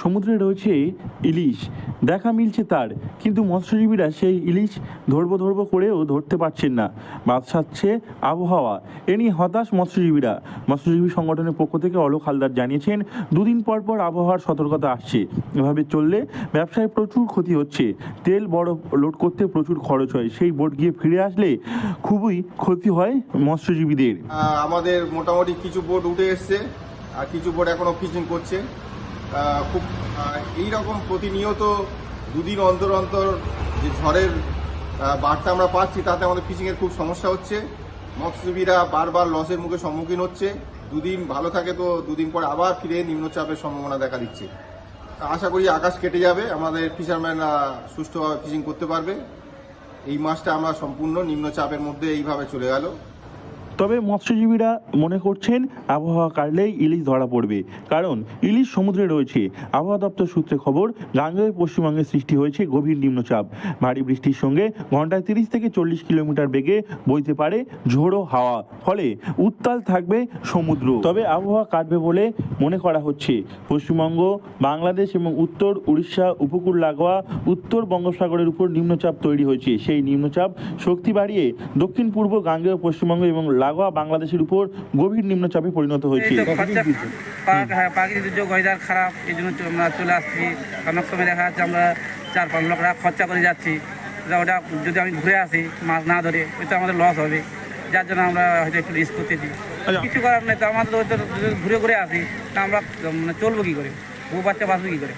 সমুদ্রে রয়েছে ইলিশ, দেখা মিলছে তার, কিন্তু মৎস্যজীবীরা সেই ইলিশ ধরবো করেও ধরতে পারছেন না। বাদ সাধছে আবহাওয়া। এ নিয়ে হতাশ মৎস্যজীবীরা। মৎস্যজীবী সংগঠনের পক্ষ থেকে অলোক হালদার জানিয়েছেন, দুদিন পর আবহাওয়ার সতর্কতা আসছে। এভাবে চললে ব্যবসায় প্রচুর ক্ষতি হচ্ছে। তেল বড় লোড করতে প্রচুর খরচ হয়, সেই বোট গিয়ে ফিরে আসলে খুবই ক্ষতি হয় মৎস্যজীবীদের। আমাদের মোটামুটি কিছু বোট উঠে এসছে আর কিছু বোট এখনো ফিশিং করছে। খুব এইরকম প্রতিনিয়ত দুদিন অন্তর অন্তর যে ঝড়ের বার্তা আমরা পাচ্ছি, তাতে আমাদের ফিশিংয়ের খুব সমস্যা হচ্ছে। মৎস্যজীবীরা বারবার লসের মুখে সম্মুখীন হচ্ছে। দুদিন ভালো থাকে তো দুদিন পরে আবার ফিরে নিম্নচাপের সম্ভাবনা দেখা দিচ্ছে। আশা করি আকাশ কেটে যাবে, আমাদের ফিশারম্যানরা সুষ্ঠুভাবে ফিশিং করতে পারবে। এই মাসটা আমরা সম্পূর্ণ নিম্নচাপের মধ্যে এইভাবে চলে গেল। তবে মৎস্যজীবীরা মনে করছেন আবহাওয়া কাটলেই ইলিশ ধরা পড়বে, কারণ ইলিশ সমুদ্রে রয়েছে। আবহাওয়া দপ্তর সূত্রে খবর, গাঙ্গেয় পশ্চিমবঙ্গে সৃষ্টি হয়েছে গভীর নিম্নচাপ। ভারী বৃষ্টির সঙ্গে ঘন্টায় 30 থেকে 40 কিলোমিটার বেগে বইতে পারে ঝোড়ো হাওয়া, ফলে উত্তাল থাকবে সমুদ্র। তবে আবহাওয়া কাটবে বলে মনে করা হচ্ছে। পশ্চিমবঙ্গ, বাংলাদেশ এবং উত্তর উড়িষ্যা উপকূল লাগোয়া উত্তর বঙ্গোপসাগরের উপর নিম্নচাপ তৈরি হয়েছে। সেই নিম্নচাপ শক্তি বাড়িয়ে দক্ষিণ পূর্ব গাঙ্গেয় পশ্চিমবঙ্গ এবং লাগোয়া বাংলাদেশের উপর গভীর নিম্নচাপে পরিণত হয়েছে। প্রাকৃতিক দুর্যোগ, ওয়েদার খারাপ, এই জন্য আমরা চলে আসছি। অনেক সময় দেখা যাচ্ছে আমরা 4-5 লাখ টাকা খরচা করে যাচ্ছি, ওটা যদি আমি ঘুরে আসি মাছ না ধরে, ওইটা আমাদের লস হবে। যার জন্য আমরা হয়তো একটু রিস্ক করতেছি। কিছু করার নেই, তো আমাদের ঘুরে আসি, তা আমরা চলবো কী করে, বউ বাচ্চা বাঁচবো কী করে।